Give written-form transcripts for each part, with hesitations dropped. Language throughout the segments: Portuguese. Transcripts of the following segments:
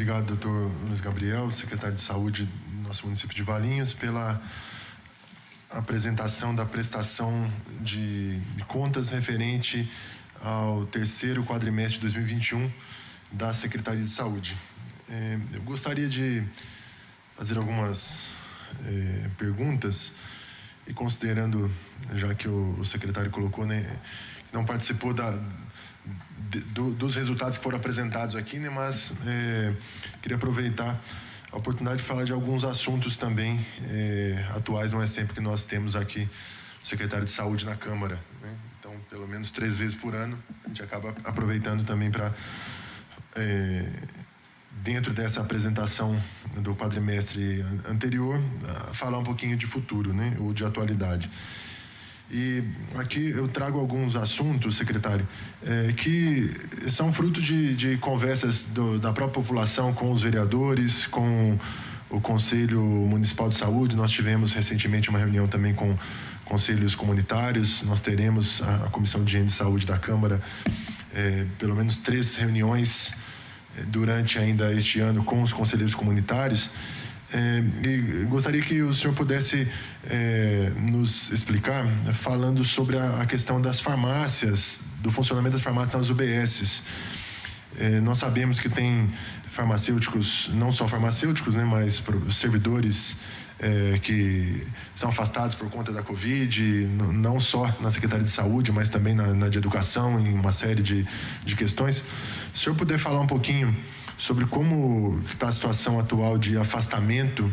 obrigado, doutor Luiz Gabriel, secretário de Saúde do nosso município de Valinhos, pela apresentação da prestação de contas referente ao terceiro quadrimestre de 2021 da Secretaria de Saúde. Eu gostaria de fazer algumas perguntas, e considerando, já que o secretário colocou, né, não participou dos resultados que foram apresentados aqui, né, mas queria aproveitar a oportunidade de falar de alguns assuntos também atuais. Não é sempre que nós temos aqui o secretário de Saúde na Câmara, né? Então, pelo menos 3 vezes por ano, a gente acaba aproveitando também para, dentro dessa apresentação do quadrimestre anterior, falar um pouquinho de futuro, né, ou de atualidade. E aqui eu trago alguns assuntos, secretário, que são fruto de conversas da própria população com os vereadores, com o Conselho Municipal de Saúde. Nós tivemos recentemente uma reunião também com conselhos comunitários. Nós teremos a Comissão de Higiene e Saúde da Câmara, pelo menos 3 reuniões durante ainda este ano com os conselheiros comunitários. E gostaria que o senhor pudesse nos explicar, falando sobre a questão das farmácias, do funcionamento das farmácias nas UBSs. Nós sabemos que tem farmacêuticos, não só farmacêuticos, né, mas servidores que são afastados por conta da Covid, não só na Secretaria de Saúde, mas também na de Educação, em uma série de questões. Se o senhor puder falar um pouquinho sobre como está a situação atual de afastamento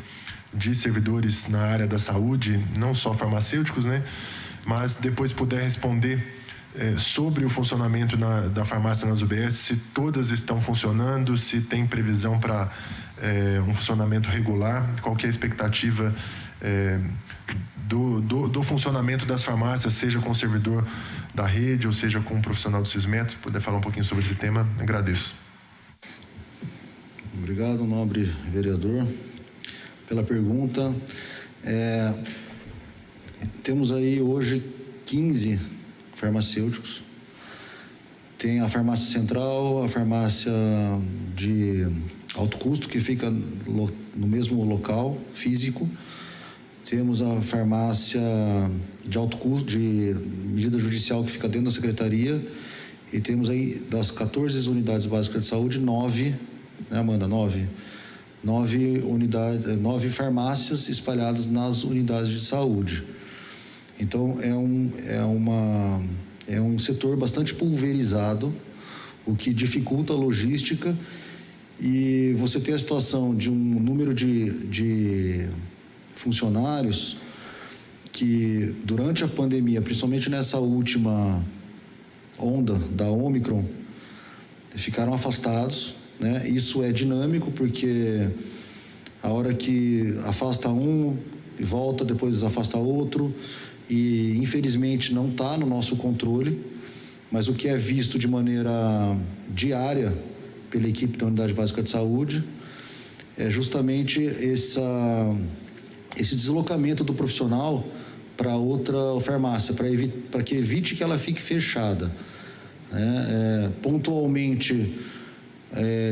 de servidores na área da saúde, não só farmacêuticos, né? Mas depois puder responder sobre o funcionamento da farmácia nas UBS, se todas estão funcionando, se tem previsão para um funcionamento regular, qual que é a expectativa do funcionamento das farmácias, seja com o servidor da rede ou seja com um profissional do Cismet. Puder falar um pouquinho sobre esse tema, agradeço. Obrigado, nobre vereador, pela pergunta. Temos aí hoje 15 farmacêuticos. Tem a farmácia central, a farmácia de alto custo, que fica no mesmo local físico. Temos a farmácia de alto custo, de medida judicial, que fica dentro da secretaria. E temos aí, das 14 unidades básicas de saúde, 9, né, Amanda? 9 unidades, 9 farmácias espalhadas nas unidades de saúde. Então, é um setor bastante pulverizado, o que dificulta a logística, e você tem a situação de um número de funcionários que, durante a pandemia, principalmente nessa última onda da Ômicron, ficaram afastados, né? Isso é dinâmico, porque a hora que afasta um e volta, depois afasta outro, e infelizmente não está no nosso controle, mas o que é visto de maneira diária pela equipe da Unidade Básica de Saúde é justamente esse deslocamento do profissional para outra farmácia, para que evite que ela fique fechada, né? Pontualmente,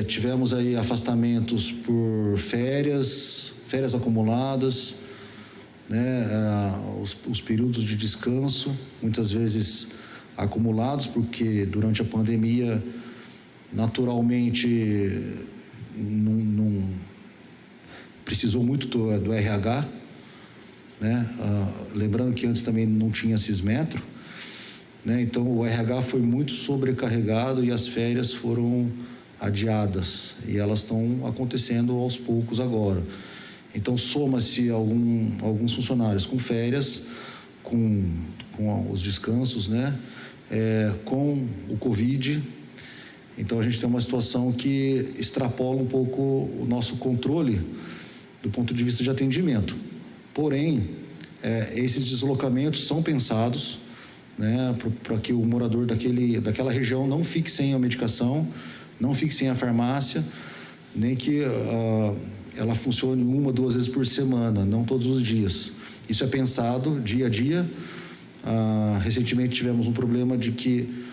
tivemos aí afastamentos por férias acumuladas, né? Os períodos de descanso, muitas vezes acumulados, porque durante a pandemia, naturalmente, não precisou muito do RH, né? Lembrando que antes também não tinha Cismetro, né? Então o RH foi muito sobrecarregado e as férias foram adiadas, e elas estão acontecendo aos poucos agora. Então soma-se alguns funcionários com férias, com os descansos, né? Com o Covid. Então a gente tem uma situação que extrapola um pouco o nosso controle do ponto de vista de atendimento. Porém, esses deslocamentos são pensados, né, para que o morador daquela região não fique sem a medicação, não fique sem a farmácia, nem que ela funcione 1, 2 vezes por semana, não todos os dias. Isso é pensado dia a dia. Recentemente tivemos um problema de que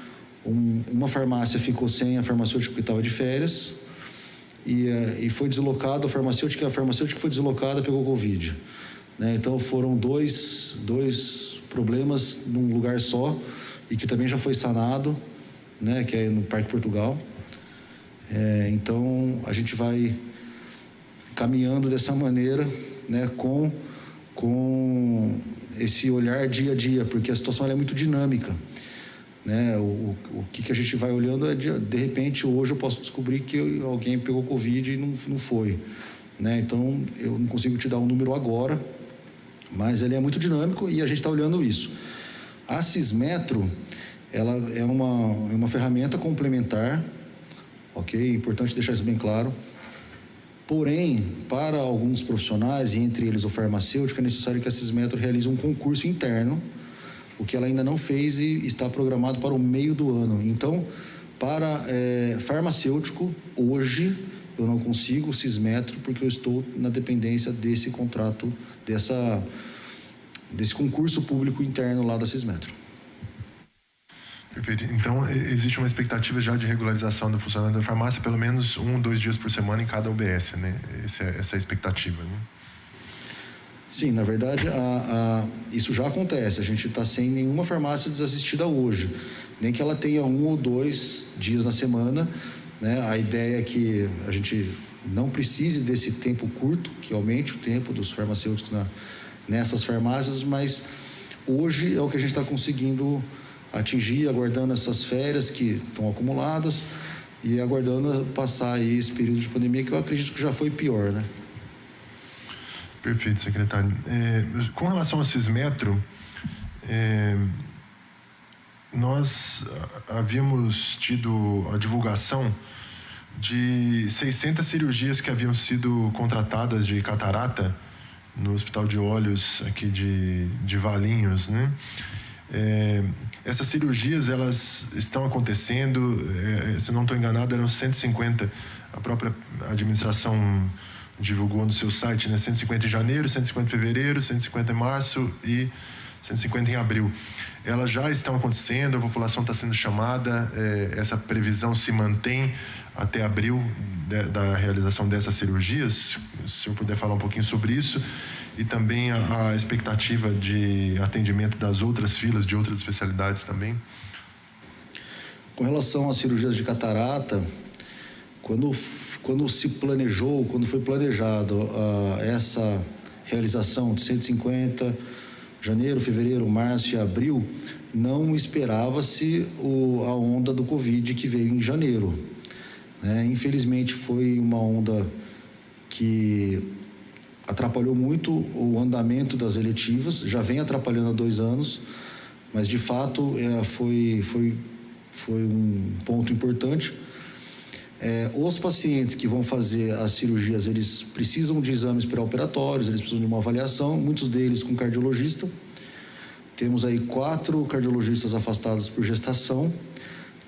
uma farmácia ficou sem a farmacêutica que estava de férias, e foi deslocado a farmacêutica foi deslocada, pegou Covid, né? Então foram dois problemas num lugar só, e que também já foi sanado, né? Que é no Parque Portugal. Então a gente vai caminhando dessa maneira, né? Com esse olhar dia a dia, porque a situação é muito dinâmica, né? O que a gente vai olhando é de repente hoje eu posso descobrir que alguém pegou Covid e não foi, né? Então eu não consigo te dar um número agora, mas ele é muito dinâmico e a gente está olhando isso. A Sismetro, ela é uma ferramenta complementar, ok? É importante deixar isso bem claro. Porém, para alguns profissionais, e entre eles o farmacêutico, é necessário que a Sismetro realize um concurso interno, o que ela ainda não fez e está programado para o meio do ano. Então, para farmacêutico, hoje eu não consigo o Sismetro porque eu estou na dependência desse contrato, desse concurso público interno lá da Sismetro. Perfeito. Então, existe uma expectativa já de regularização do funcionamento da farmácia, pelo menos 1 ou 2 dias por semana em cada UBS, né? Essa é a expectativa, né? Sim, na verdade, isso já acontece. A gente está sem nenhuma farmácia desassistida hoje, nem que ela tenha 1 ou 2 dias na semana, né? A ideia é que a gente não precise desse tempo curto, que aumente o tempo dos farmacêuticos nessas farmácias, mas hoje é o que a gente está conseguindo atingir, aguardando essas férias que estão acumuladas e aguardando passar aí esse período de pandemia, que eu acredito que já foi pior, né? Perfeito, secretário. Com relação ao Sismetro, nós havíamos tido a divulgação de 600 cirurgias que haviam sido contratadas de catarata no Hospital de Olhos aqui de Valinhos, né? Essas cirurgias, elas estão acontecendo, se não estou enganado, eram 150, a própria administração divulgou no seu site, né? 150 em janeiro, 150 em fevereiro, 150 em março e 150 em abril. Elas já estão acontecendo, a população está sendo chamada, essa previsão se mantém até abril da realização dessas cirurgias. Se o senhor puder falar um pouquinho sobre isso, e também a expectativa de atendimento das outras filas, de outras especialidades também. Com relação às cirurgias de catarata, quando se planejou, quando foi planejado essa realização de 150, janeiro, fevereiro, março e abril, não esperava-se a onda do Covid que veio em janeiro, né? Infelizmente foi uma onda que atrapalhou muito o andamento das eletivas, já vem atrapalhando há 2 anos, mas de fato foi um ponto importante. Os pacientes que vão fazer as cirurgias, eles precisam de exames pré-operatórios, eles precisam de uma avaliação, muitos deles com cardiologista. Temos aí 4 cardiologistas afastados por gestação.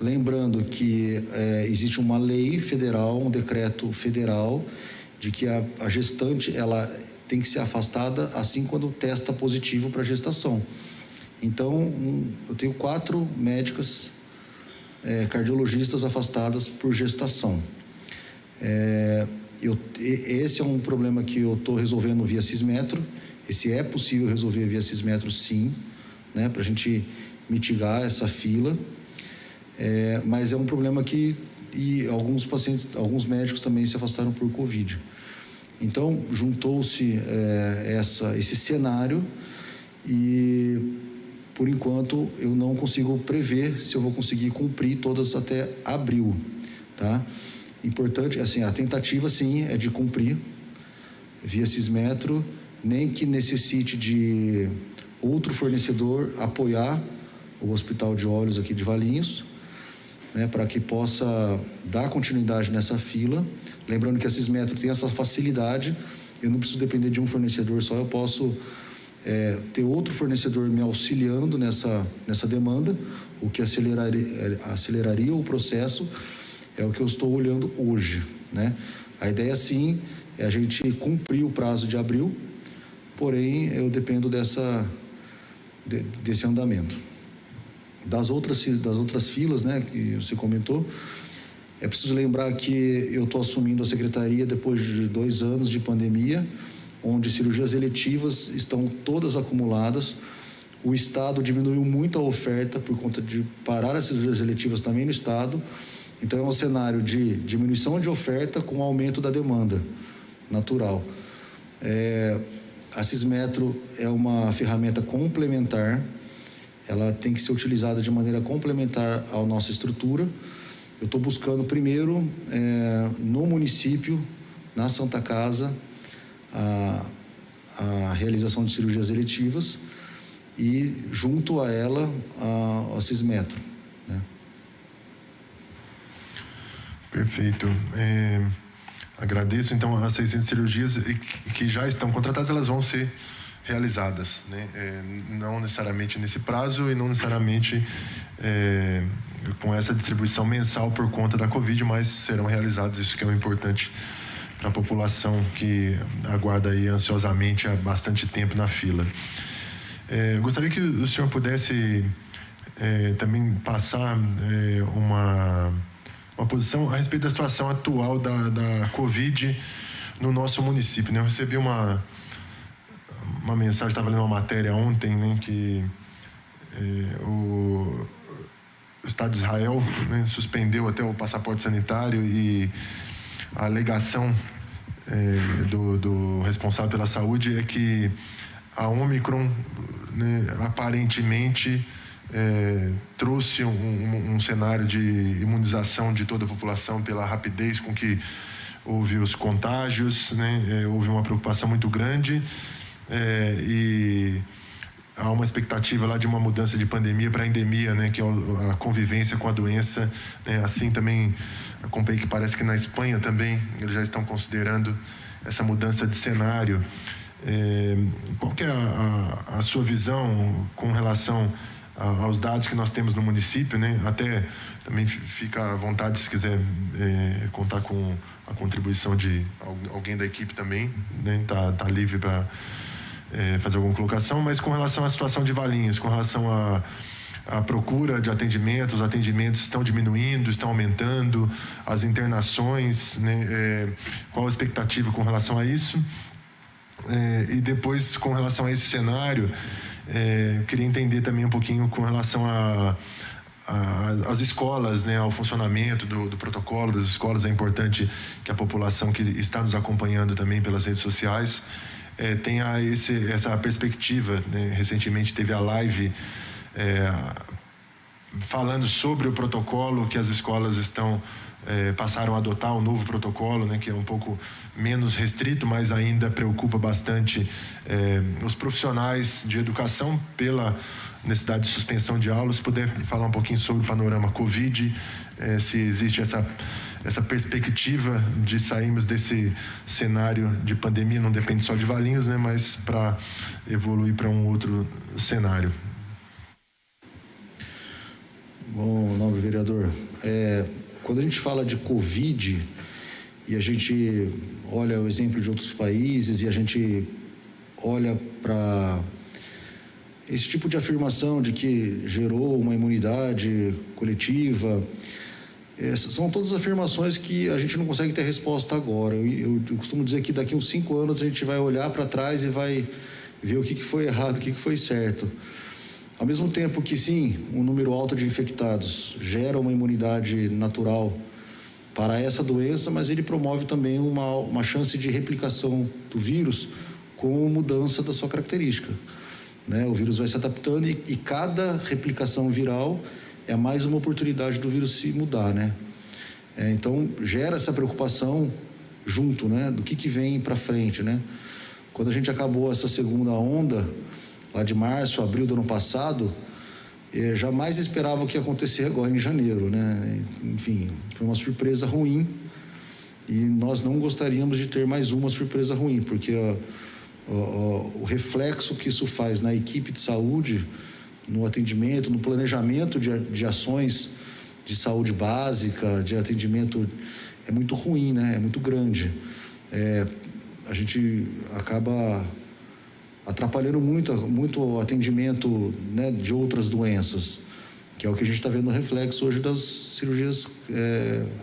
Lembrando que existe uma lei federal, um decreto federal, de que a gestante ela tem que ser afastada assim quando testa positivo para gestação. Então, eu tenho 4 médicas cardiologistas afastadas por gestação. Esse é um problema que eu estou resolvendo via Sismetro. Esse é possível resolver via Sismetro, sim, né, para a gente mitigar essa fila. Mas é um problema que alguns pacientes, alguns médicos também se afastaram por Covid. Então, juntou-se esse cenário e, por enquanto, eu não consigo prever se eu vou conseguir cumprir todas até abril, tá? Importante, assim, a tentativa, sim, é de cumprir via Sismetro, nem que necessite de outro fornecedor apoiar o Hospital de Olhos aqui de Valinhos, né, para que possa dar continuidade nessa fila. Lembrando que a Sismetro tem essa facilidade, eu não preciso depender de um fornecedor só, eu posso ter outro fornecedor me auxiliando nessa demanda, o que aceleraria o processo, é o que eu estou olhando hoje, né? A ideia, sim, é a gente cumprir o prazo de abril, porém, eu dependo desse andamento. Das outras filas, né, que você comentou, É preciso lembrar que eu estou assumindo a secretaria depois de 2 anos de pandemia, onde cirurgias eletivas estão todas acumuladas. O Estado diminuiu muito a oferta por conta de parar as cirurgias eletivas também no Estado. Então, é um cenário de diminuição de oferta com aumento da demanda natural. A Cismetro é uma ferramenta complementar, ela tem que ser utilizada de maneira complementar à nossa estrutura. Eu estou buscando primeiro, no município, na Santa Casa, a realização de cirurgias eletivas e, junto a ela, a Cismetro, né? Perfeito. Agradeço. Então, as 600 cirurgias que já estão contratadas, elas vão ser realizadas, né? Não necessariamente nesse prazo e não necessariamente com essa distribuição mensal por conta da Covid, mas serão realizadas. Isso que é o importante para a população que aguarda aí ansiosamente há bastante tempo na fila. Gostaria que o senhor pudesse também passar uma posição a respeito da situação atual da Covid no nosso município, né? Eu recebi uma mensagem, estava lendo uma matéria ontem, né, que o Estado de Israel, né, suspendeu até o passaporte sanitário, e a alegação do responsável pela saúde é que a Omicron, né, aparentemente trouxe um cenário de imunização de toda a população pela rapidez com que houve os contágios, né? Houve uma preocupação muito grande, e há uma expectativa lá de uma mudança de pandemia para endemia, né? Que é a convivência com a doença, né? Assim também acompanhei que parece que na Espanha também eles já estão considerando essa mudança de cenário. Qual que é a sua visão com relação aos dados que nós temos no município, né? Até também fica à vontade, se quiser contar com a contribuição de alguém da equipe também, né? Tá livre para fazer alguma colocação, mas com relação à situação de Valinhos, com relação à procura de atendimentos, os atendimentos estão diminuindo, estão aumentando, as internações, né? Qual a expectativa com relação a isso? E depois, com relação a esse cenário, eu queria entender também um pouquinho com relação às escolas, né, ao funcionamento do protocolo das escolas. É importante que a população que está nos acompanhando também pelas redes sociais tenha essa perspectiva, né? Recentemente teve a live falando sobre o protocolo que as escolas passaram a adotar, o novo protocolo, né, que é um pouco menos restrito, mas ainda preocupa bastante os profissionais de educação pela necessidade de suspensão de aulas. Se puder falar um pouquinho sobre o panorama Covid, se existe essa perspectiva de sairmos desse cenário de pandemia, não depende só de Valinhos, né, mas para evoluir para um outro cenário. Bom, nobre vereador, quando a gente fala de Covid e a gente olha o exemplo de outros países e a gente olha para esse tipo de afirmação de que gerou uma imunidade coletiva, são todas afirmações que a gente não consegue ter resposta agora. Eu costumo dizer que daqui uns 5 anos a gente vai olhar para trás e vai ver o que foi errado, o que foi certo. Ao mesmo tempo que, sim, um número alto de infectados gera uma imunidade natural para essa doença, mas ele promove também uma chance de replicação do vírus com mudança da sua característica, né? O vírus vai se adaptando e cada replicação viral é mais uma oportunidade do vírus se mudar, né? Então, gera essa preocupação junto, né? Do que vem para frente, né? Quando a gente acabou essa segunda onda, lá de março, abril do ano passado, jamais esperava o que ia acontecer agora em janeiro, né? Enfim, foi uma surpresa ruim e nós não gostaríamos de ter mais uma surpresa ruim, porque o reflexo que isso faz na equipe de saúde, no atendimento, no planejamento de ações de saúde básica, de atendimento, é muito ruim, né? É muito grande. A gente acaba atrapalhando muito o atendimento, né, de outras doenças. que é o que a gente está vendo no reflexo hoje das cirurgias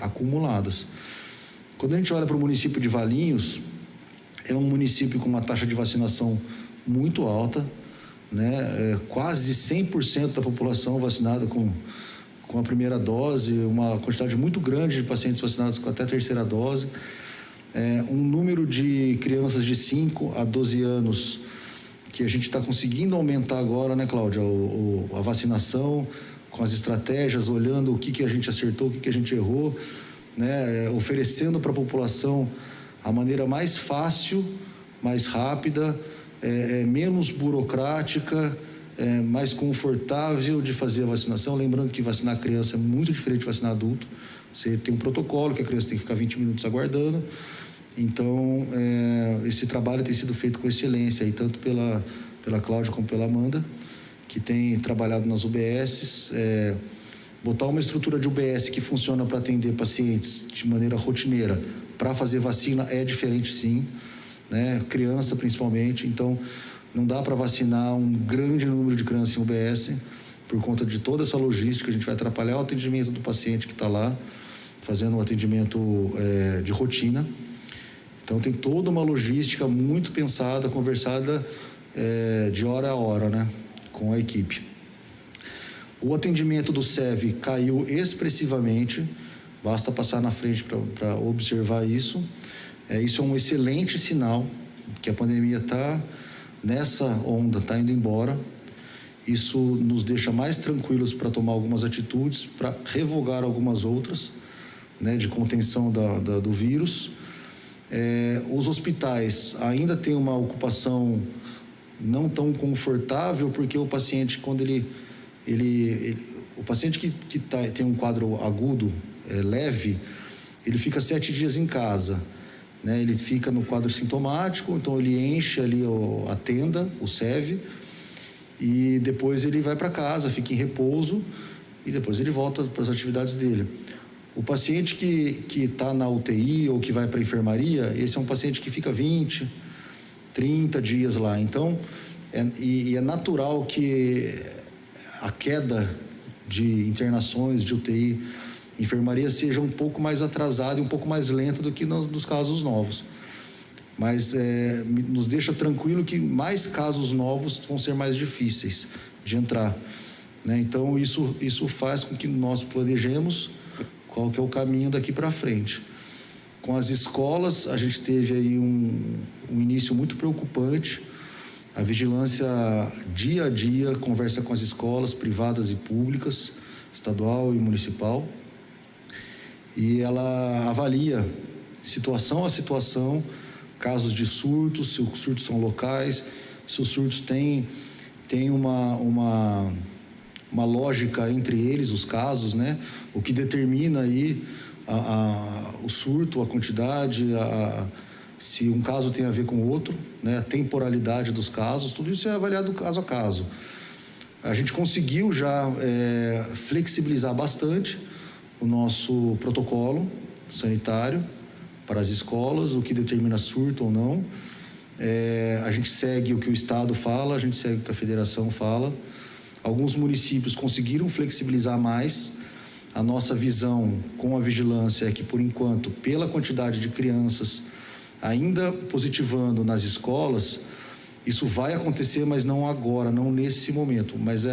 acumuladas. Quando a gente olha para o município de Valinhos, é um município com uma taxa de vacinação muito alta, né? Quase 100% da população vacinada com a primeira dose, uma quantidade muito grande de pacientes vacinados com até a terceira dose, um número de crianças de 5 a 12 anos que a gente está conseguindo aumentar agora, né, Cláudia, a vacinação, com as estratégias, olhando o que a gente acertou, o que a gente errou, né, oferecendo para a população a maneira mais fácil, mais rápida, menos burocrática, mais confortável de fazer a vacinação. Lembrando que vacinar criança é muito diferente de vacinar adulto. Você tem um protocolo que a criança tem que ficar 20 minutos aguardando. Então, esse trabalho tem sido feito com excelência, aí, tanto pela Cláudia como pela Amanda, que tem trabalhado nas UBSs. Botar uma estrutura de UBS que funciona para atender pacientes de maneira rotineira, para fazer vacina é diferente, sim, né? Criança principalmente. Então, não dá para vacinar um grande número de crianças em UBS por conta de toda essa logística. A gente vai atrapalhar o atendimento do paciente que está lá fazendo um atendimento de rotina. Então, tem toda uma logística muito pensada, conversada de hora a hora, né, com a equipe. O atendimento do SEV caiu expressivamente, basta passar na frente para observar isso. Isso é um excelente sinal que a pandemia está nessa onda, está indo embora. Isso nos deixa mais tranquilos para tomar algumas atitudes, para revogar algumas outras, né, de contenção do vírus. Os hospitais ainda têm uma ocupação não tão confortável, porque o paciente, quando o paciente que tem um quadro agudo, leve, ele fica 7 dias em casa, né? Ele fica no quadro sintomático, então ele enche ali a tenda, o SEV, e depois ele vai para casa, fica em repouso, e depois ele volta para as atividades dele. O paciente que está na UTI ou que vai para a enfermaria, esse é um paciente que fica 20, 30 dias lá. Então, é natural que a queda de internações de UTI, enfermaria, seja um pouco mais atrasada e um pouco mais lenta do que nos casos novos. Mas nos deixa tranquilo que mais casos novos vão ser mais difíceis de entrar, né? Então, isso faz com que nós planejemos qual que é o caminho daqui para frente. Com as escolas, a gente teve aí um início muito preocupante. A vigilância, dia a dia, conversa com as escolas privadas e públicas, estadual e municipal, e ela avalia, situação a situação, casos de surtos, se os surtos são locais, se os surtos têm uma lógica entre eles, os casos, né? O que determina aí o surto, a quantidade, se um caso tem a ver com o outro, né? A temporalidade dos casos, tudo isso é avaliado caso a caso. A gente conseguiu já flexibilizar bastante o nosso protocolo sanitário para as escolas, o que determina surto ou não. A gente segue o que o Estado fala, a gente segue o que a Federação fala. Alguns municípios conseguiram flexibilizar mais. A nossa visão com a vigilância é que, por enquanto, pela quantidade de crianças ainda positivando nas escolas, isso vai acontecer, mas não agora, não nesse momento. Mas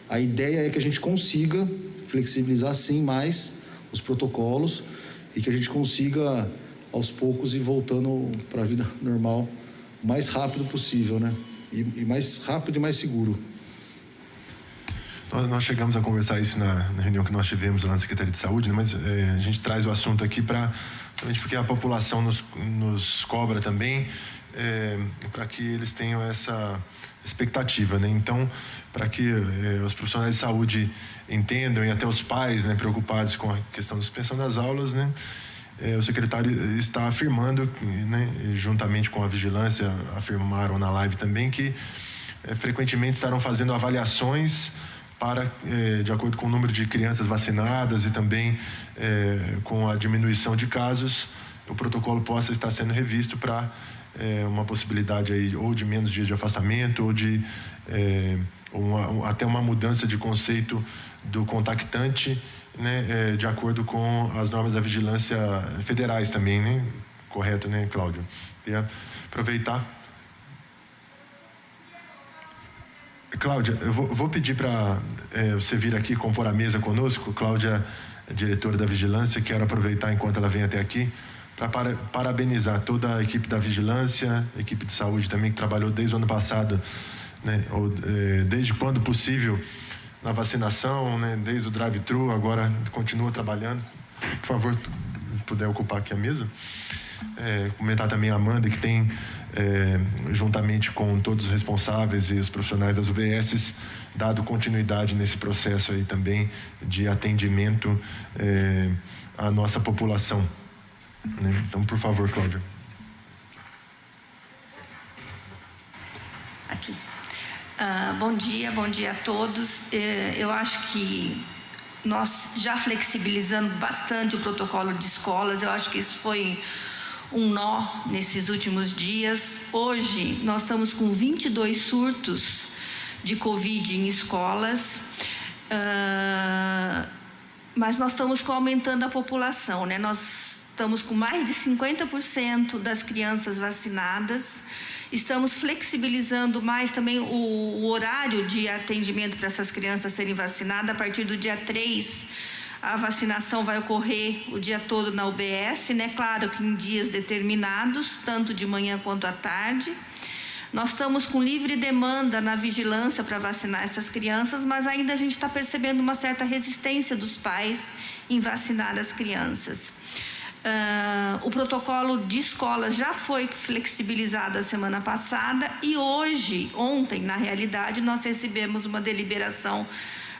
a ideia é que a gente consiga flexibilizar, sim, mais os protocolos e que a gente consiga, aos poucos, ir voltando para a vida normal o mais rápido possível, né? E mais rápido e mais seguro. Nós chegamos a conversar isso na reunião que nós tivemos lá na Secretaria de Saúde, né? Mas a gente traz o assunto aqui somente porque a população nos cobra também, para que eles tenham essa expectativa, né? Então, para que os profissionais de saúde entendam, e até os pais, né, preocupados com a questão da suspensão das aulas, né? O secretário está afirmando, né, juntamente com a vigilância, afirmaram na live também, que frequentemente estarão fazendo avaliações para, de acordo com o número de crianças vacinadas e também com a diminuição de casos, o protocolo possa estar sendo revisto para uma possibilidade aí ou de menos dias de afastamento ou até uma mudança de conceito do contactante, né, de acordo com as normas da vigilância federais também, né? Correto, né, Cláudio? Queria aproveitar. Cláudia, eu vou pedir para você vir aqui compor a mesa conosco. Cláudia é diretora da Vigilância. Quero aproveitar enquanto ela vem até aqui para parabenizar toda a equipe da Vigilância, a equipe de saúde também, que trabalhou desde o ano passado, né, desde quando possível, na vacinação, né, desde o drive-thru, agora continua trabalhando. Por favor, puder ocupar aqui a mesa. Comentar também a Amanda, que tem, juntamente com todos os responsáveis e os profissionais das UBSs, dado continuidade nesse processo aí também de atendimento à nossa população. Né? Então, por favor, Cláudia. Aqui. Bom dia a todos. Eu acho que nós já flexibilizando bastante o protocolo de escolas, eu acho que isso foi um nó nesses últimos dias. Hoje nós estamos com 22 surtos de Covid em escolas, mas nós estamos aumentando a população, né? Nós estamos com mais de 50% das crianças vacinadas. Estamos flexibilizando mais também o horário de atendimento para essas crianças serem vacinadas. A partir do dia 3, a vacinação vai ocorrer o dia todo na UBS, né? Claro que em dias determinados, tanto de manhã quanto à tarde. Nós estamos com livre demanda na vigilância para vacinar essas crianças, mas ainda a gente está percebendo uma certa resistência dos pais em vacinar as crianças. O protocolo de escolas já foi flexibilizado a semana passada e ontem, na realidade, nós recebemos uma deliberação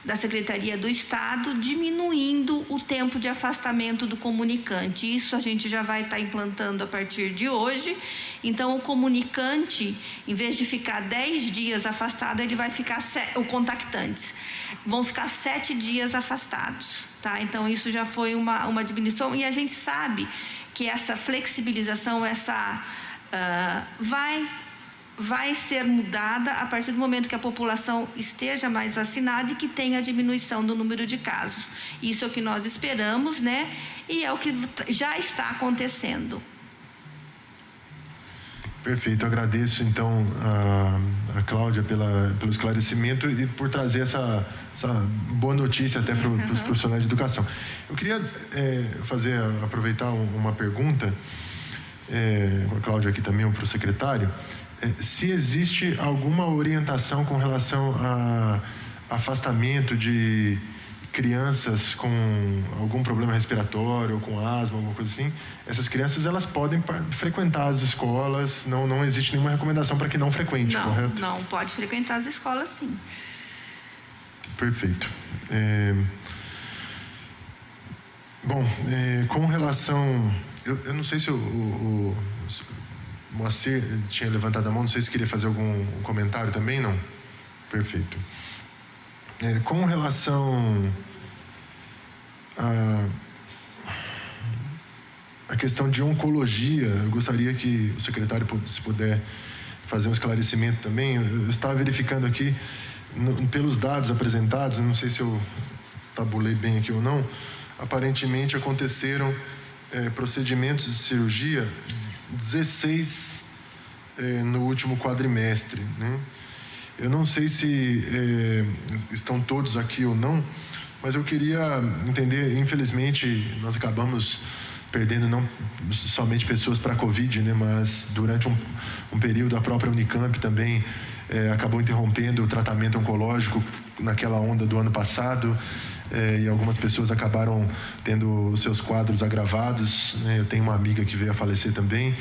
da Secretaria do Estado diminuindo o tempo de afastamento do comunicante. Isso a gente já vai estar implantando a partir de hoje. Então, o comunicante, em vez de ficar 10 dias afastado, ele vai ficar, os contactantes vão ficar 7 dias afastados, tá? Então, isso já foi uma diminuição e a gente sabe que essa flexibilização, vai ser mudada a partir do momento que a população esteja mais vacinada e que tenha a diminuição do número de casos. Isso é o que nós esperamos, né? E é o que já está acontecendo. Perfeito, eu agradeço então a Cláudia pelo esclarecimento e por trazer essa boa notícia até para os profissionais de educação. Eu queria aproveitar uma pergunta com a Cláudia aqui também, para o secretário, se existe alguma orientação com relação a afastamento de crianças com algum problema respiratório ou com asma, alguma coisa assim. Essas crianças, elas podem frequentar as escolas, não existe nenhuma recomendação para que não frequente, correto? Não, pode frequentar as escolas, sim. Perfeito. Com relação... Eu não sei se o Moacir tinha levantado a mão, não sei se queria fazer algum comentário também, não? Perfeito. Com relação à questão de oncologia, eu gostaria que o secretário, se puder, fazer um esclarecimento também. Eu estava verificando aqui, pelos dados apresentados, não sei se eu tabulei bem aqui ou não, aparentemente aconteceram procedimentos de cirurgia 16 no último quadrimestre, né? Eu não sei se estão todos aqui ou não, mas eu queria entender, infelizmente, nós acabamos perdendo não somente pessoas para a Covid, né, mas durante um período a própria Unicamp também acabou interrompendo o tratamento oncológico naquela onda do ano passado, e algumas pessoas acabaram tendo os seus quadros agravados, né? Eu tenho uma amiga que veio a falecer também.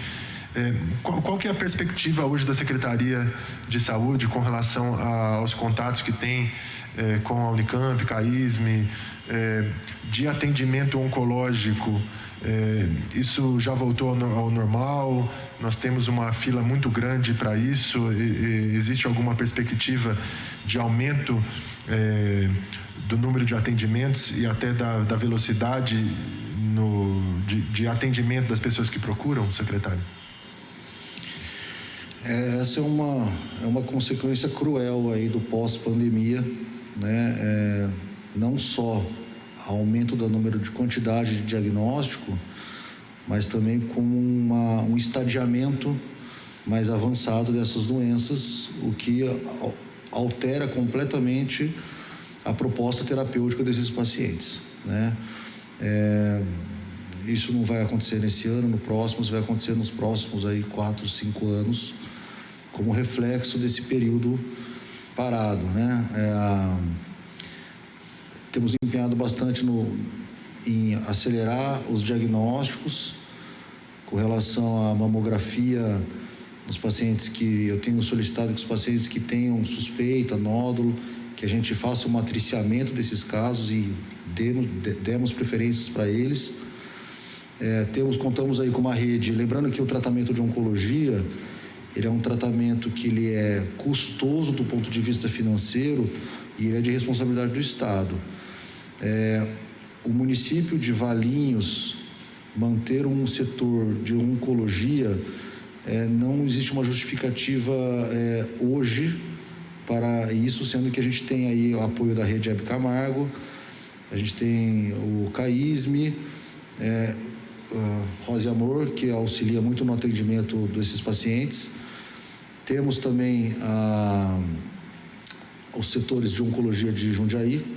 Qual que é a perspectiva hoje da Secretaria de Saúde com relação aos contatos que tem com a Unicamp, CAISM, de atendimento oncológico? Isso já voltou ao normal? Nós temos uma fila muito grande para isso? Existe alguma perspectiva de aumento do número de atendimentos e até da velocidade de atendimento das pessoas que procuram, secretário? Essa é uma consequência cruel aí do pós-pandemia, né? Não só aumento do número de quantidade de diagnóstico, mas também com um estadiamento mais avançado dessas doenças, o que altera completamente a proposta terapêutica desses pacientes, né? Isso não vai acontecer nesse ano, no próximo, vai acontecer nos próximos aí 4, 5 anos, como reflexo desse período parado, né? Temos empenhado bastante em acelerar os diagnósticos com relação à mamografia nos pacientes que eu tenho solicitado que os pacientes que tenham suspeita, nódulo, que a gente faça o matriciamento desses casos e demos preferências para eles. Contamos aí com uma rede, lembrando que o tratamento de oncologia, ele é um tratamento que ele é custoso do ponto de vista financeiro e ele é de responsabilidade do Estado. O município de Valinhos manter um setor de oncologia, não existe uma justificativa hoje para isso, sendo que a gente tem aí o apoio da Rede Hebe Camargo, a gente tem o CAISME, Rosa e Amor, que auxilia muito no atendimento desses pacientes. Temos também os setores de oncologia de Jundiaí,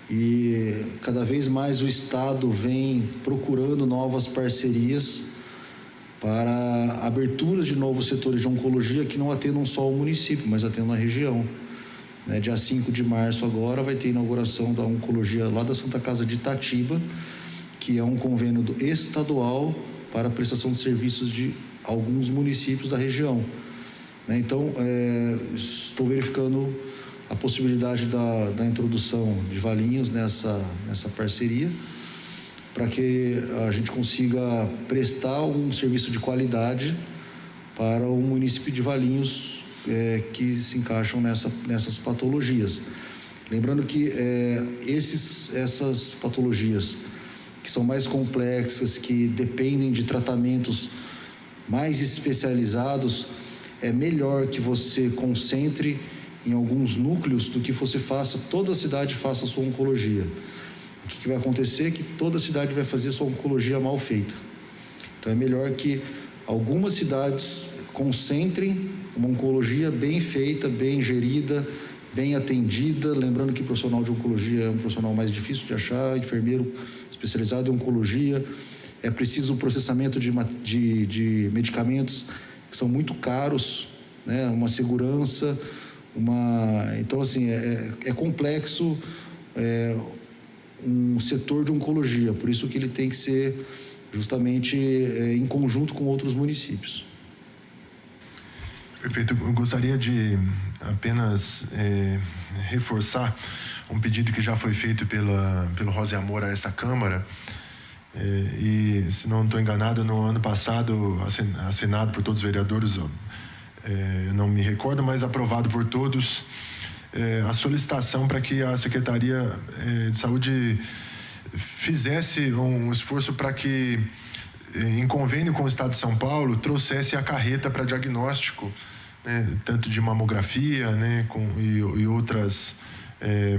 e cada vez mais o Estado vem procurando novas parcerias para aberturas de novos setores de oncologia que não atendam só o município, mas atendam a região. Dia 5 de março agora vai ter a inauguração da oncologia lá da Santa Casa de Itatiba, que é um convênio estadual para a prestação de serviços de alguns municípios da região. Então, estou verificando a possibilidade da introdução de Valinhos nessa parceria, para que a gente consiga prestar um serviço de qualidade para o município de Valinhos, que se encaixam nessas patologias. Lembrando que essas patologias que são mais complexas, que dependem de tratamentos mais especializados, é melhor que você concentre em alguns núcleos do que você toda a cidade faça a sua oncologia. O que vai acontecer é que toda a cidade vai fazer a sua oncologia mal feita. Então é melhor que algumas cidades concentrem uma oncologia bem feita, bem gerida, bem atendida. Lembrando que o profissional de oncologia é um profissional mais difícil de achar, enfermeiro especializado em oncologia. É preciso o processamento de medicamentos que são muito caros, né? Uma segurança, então assim, é complexo um setor de oncologia, por isso que ele tem que ser justamente em conjunto com outros municípios. Perfeito. Eu gostaria de apenas reforçar um pedido que já foi feito pelo Rosa e Amor a esta Câmara, e, se não estou enganado, no ano passado, assinado por todos os vereadores, eu não me recordo, mas aprovado por todos, a solicitação para que a Secretaria de Saúde fizesse um esforço para que, em convênio com o Estado de São Paulo, trouxesse a carreta para diagnóstico, né, tanto de mamografia, né, e outras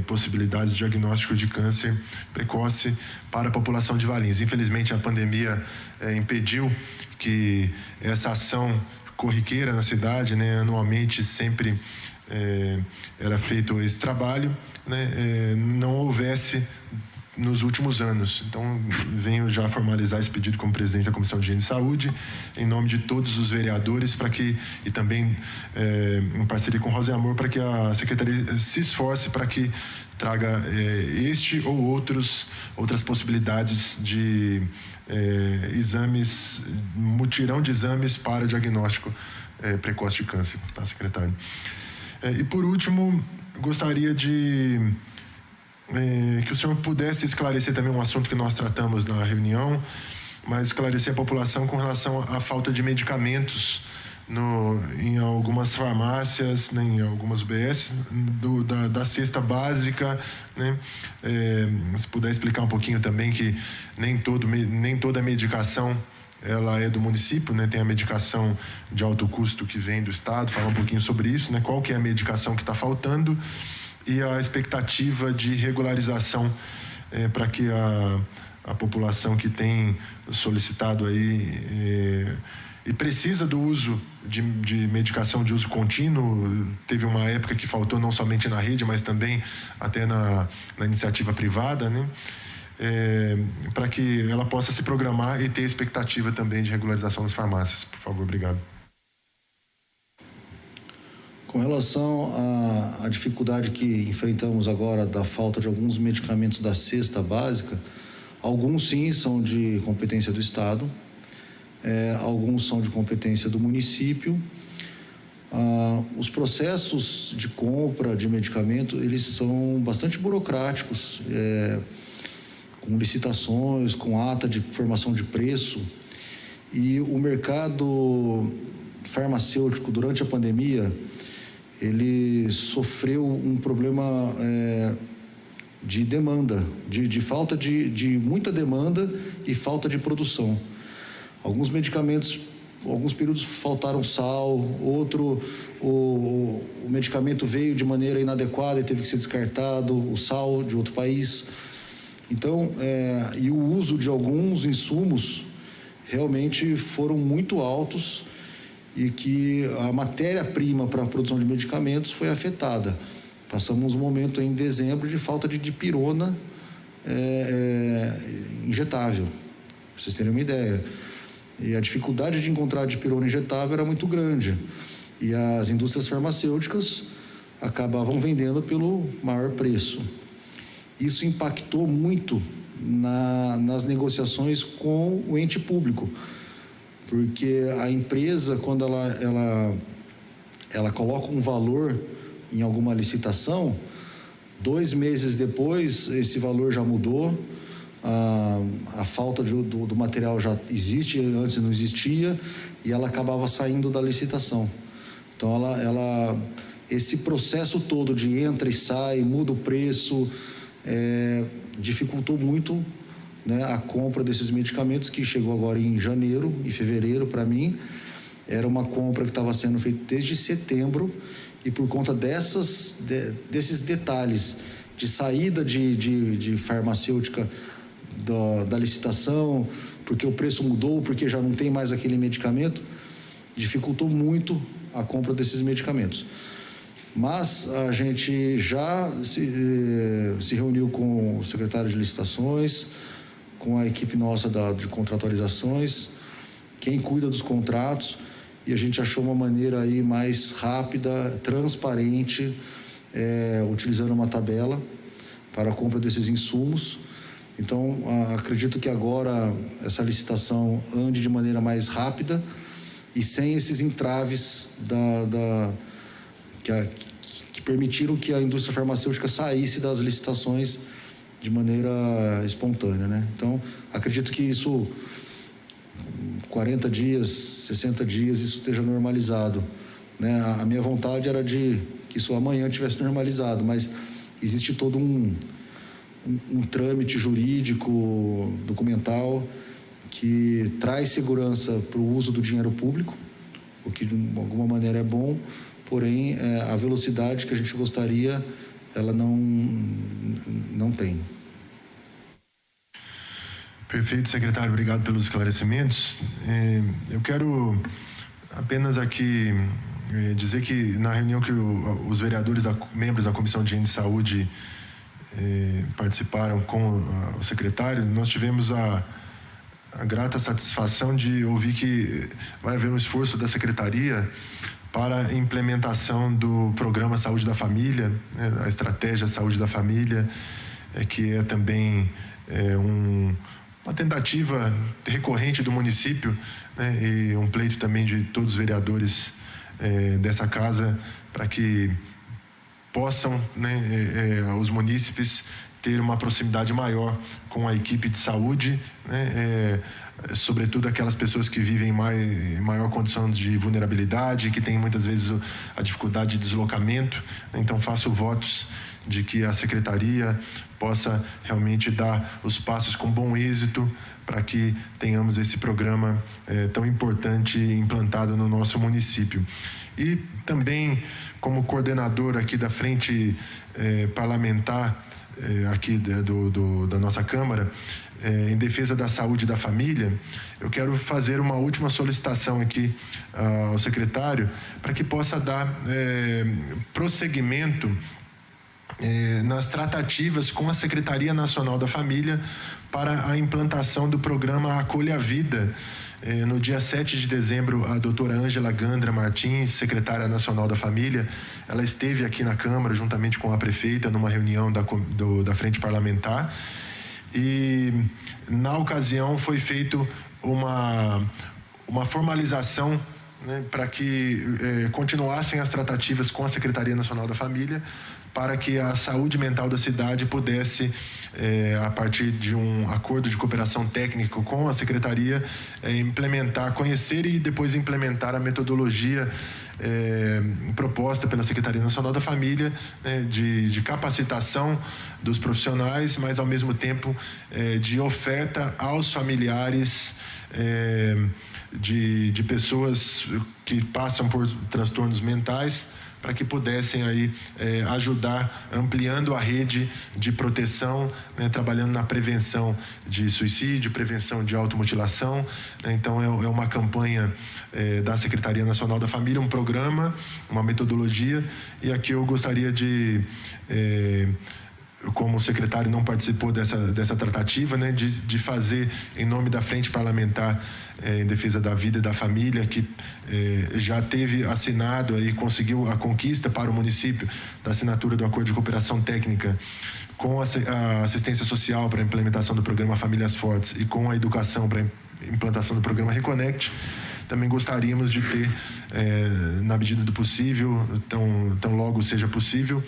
possibilidades de diagnóstico de câncer precoce para a população de Valinhos. Infelizmente, a pandemia impediu que essa ação corriqueira na cidade, né, anualmente sempre era feito esse trabalho, né, não houvesse nos últimos anos. Então, venho já formalizar esse pedido como presidente da Comissão de Higiene e Saúde, em nome de todos os vereadores, e também em parceria com Rosa e Amor, para que a Secretaria se esforce para que traga este ou outras possibilidades de exames, mutirão de exames para diagnóstico precoce de câncer, tá, secretário? E por último, gostaria que o senhor pudesse esclarecer também um assunto que nós tratamos na reunião, mas esclarecer a população com relação à falta de medicamentos em algumas farmácias, né, em algumas UBS, da cesta básica, né? Se puder explicar um pouquinho também que nem toda medicação ela é do município, né? Tem a medicação de alto custo que vem do estado, falar um pouquinho sobre isso, né? Qual que é a medicação que está faltando e a expectativa de regularização para que a população que tem solicitado aí e precisa do uso de medicação de uso contínuo, teve uma época que faltou não somente na rede, mas também até na iniciativa privada, né? Para que ela possa se programar e ter expectativa também de regularização das farmácias. Por favor, obrigado. Com relação à dificuldade que enfrentamos agora da falta de alguns medicamentos da cesta básica, alguns sim são de competência do Estado, alguns são de competência do município. Os processos de compra de medicamento, eles são bastante burocráticos, com licitações, com ata de formação de preço, e o mercado farmacêutico durante a pandemia ele sofreu um problema de demanda, de falta de muita demanda e falta de produção. Alguns medicamentos, alguns períodos faltaram sal, o medicamento veio de maneira inadequada e teve que ser descartado, o sal de outro país. Então, e o uso de alguns insumos realmente foram muito altos e que a matéria-prima para a produção de medicamentos foi afetada. Passamos um momento em dezembro de falta de dipirona injetável, para vocês terem uma ideia. E a dificuldade de encontrar dipirona injetável era muito grande. E as indústrias farmacêuticas acabavam vendendo pelo maior preço. Isso impactou muito nas negociações com o ente público, porque a empresa, quando ela coloca um valor em alguma licitação, 2 meses depois esse valor já mudou, a falta do material já existe, antes não existia, e ela acabava saindo da licitação. Então esse processo todo de entra e sai, muda o preço, dificultou muito, né, a compra desses medicamentos, que chegou agora em janeiro e fevereiro. Para mim era uma compra que estava sendo feita desde setembro, e por conta desses detalhes de saída de farmacêutica da licitação, porque o preço mudou, porque já não tem mais aquele medicamento, dificultou muito a compra desses medicamentos. Mas a gente já se reuniu com o secretário de licitações, com a equipe nossa de contratualizações, quem cuida dos contratos, e a gente achou uma maneira aí mais rápida, transparente, utilizando uma tabela para a compra desses insumos. Então, acredito que agora essa licitação ande de maneira mais rápida e sem esses entraves que permitiram que a indústria farmacêutica saísse das licitações de maneira espontânea, né? Então, acredito que isso, 40 dias, 60 dias, isso esteja normalizado, né? A minha vontade era de que isso amanhã tivesse normalizado, mas existe todo um trâmite jurídico, documental, que traz segurança para o uso do dinheiro público, o que de alguma maneira é bom, porém a velocidade que a gente gostaria, ela não tem. Perfeito, secretário, obrigado pelos esclarecimentos. Eu quero apenas aqui dizer que na reunião que os vereadores, membros da Comissão de Higiene e Saúde participaram com o secretário, nós tivemos a grata satisfação de ouvir que vai haver um esforço da secretaria para a implementação do programa Saúde da Família, né, a estratégia Saúde da Família, que é também uma tentativa recorrente do município, né, e um pleito também de todos os vereadores dessa casa, para que possam, né, os munícipes ter uma proximidade maior com a equipe de saúde, né, sobretudo aquelas pessoas que vivem em maior condição de vulnerabilidade, que têm muitas vezes a dificuldade de deslocamento. Então, faço votos de que a secretaria possa realmente dar os passos com bom êxito para que tenhamos esse programa tão importante implantado no nosso município. E também, como coordenador aqui da frente parlamentar aqui da nossa Câmara, em defesa da saúde da família, eu quero fazer uma última solicitação aqui ao secretário para que possa dar prosseguimento nas tratativas com a Secretaria Nacional da Família para a implantação do programa Acolha a Vida. No dia 7 de dezembro, a doutora Ângela Gandra Martins, secretária nacional da Família, ela esteve aqui na Câmara juntamente com a prefeita numa reunião da frente parlamentar, e na ocasião foi feito uma formalização, né, para que continuassem as tratativas com a Secretaria Nacional da Família, para que a saúde mental da cidade pudesse, a partir de um acordo de cooperação técnica com a Secretaria, conhecer e depois implementar a metodologia proposta pela Secretaria Nacional da Família, né, de capacitação dos profissionais, mas ao mesmo tempo de oferta aos familiares de pessoas que passam por transtornos mentais, para que pudessem aí ajudar, ampliando a rede de proteção, né, trabalhando na prevenção de suicídio, prevenção de automutilação, né? Então é uma campanha da Secretaria Nacional da Família, um programa, uma metodologia, e aqui eu gostaria de como o secretário não participou dessa tratativa, né, de fazer em nome da Frente Parlamentar em Defesa da Vida e da Família, que já teve assinado e conseguiu a conquista para o município da assinatura do Acordo de Cooperação Técnica com a assistência social para a implementação do programa Famílias Fortes e com a educação para a implantação do programa Reconnect. Também gostaríamos de ter, na medida do possível, tão logo seja possível,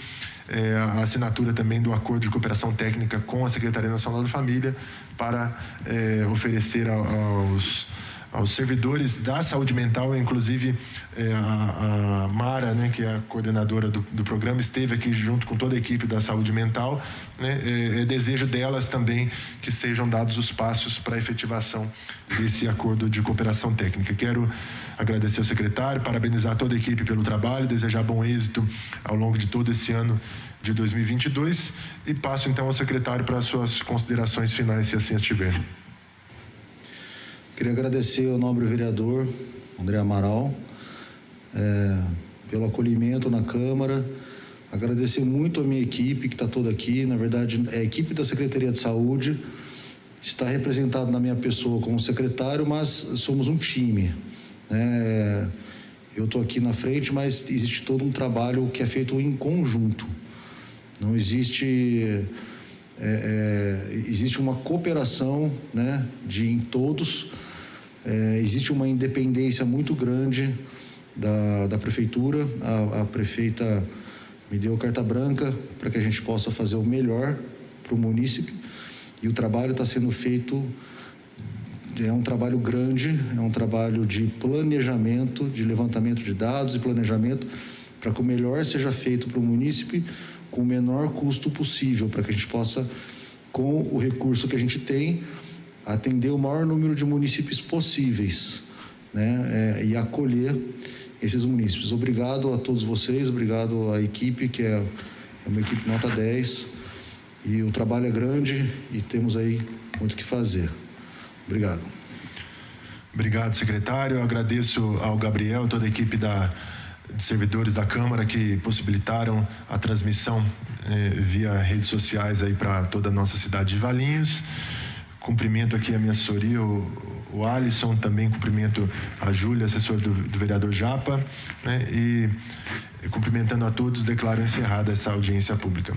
a assinatura também do Acordo de Cooperação Técnica com a Secretaria Nacional da Família para oferecer aos servidores da saúde mental, inclusive a Mara, né, que é a coordenadora do programa, esteve aqui junto com toda a equipe da saúde mental, né, é desejo delas também que sejam dados os passos para a efetivação desse acordo de cooperação técnica. Quero agradecer ao secretário, parabenizar toda a equipe pelo trabalho, desejar bom êxito ao longo de todo esse ano de 2022 e passo então ao secretário para as suas considerações finais, se assim estiver. Queria agradecer ao nobre vereador André Amaral pelo acolhimento na Câmara, agradecer muito a minha equipe que está toda aqui, na verdade é a equipe da Secretaria de Saúde, está representado na minha pessoa como secretário, mas somos um time, né? Eu estou aqui na frente, mas existe todo um trabalho que é feito em conjunto, não existe... existe uma cooperação, né, em todos, existe uma independência muito grande da prefeitura, a prefeita me deu carta branca para que a gente possa fazer o melhor para o município, e o trabalho está sendo feito, é um trabalho grande, é um trabalho de planejamento, de levantamento de dados e planejamento, para que o melhor seja feito para o município com o menor custo possível, para que a gente possa, com o recurso que a gente tem, atender o maior número de municípios possíveis, né, e acolher esses municípios. Obrigado a todos vocês, obrigado à equipe, que é uma equipe nota 10, e o trabalho é grande e temos aí muito o que fazer. Obrigado. Obrigado, secretário. Eu agradeço ao Gabriel, toda a equipe de servidores da Câmara que possibilitaram a transmissão via redes sociais aí para toda a nossa cidade de Valinhos. Cumprimento aqui a minha assessoria, o Alisson, também cumprimento a Júlia, assessora do vereador Japa, né? E cumprimentando a todos, declaro encerrada essa audiência pública.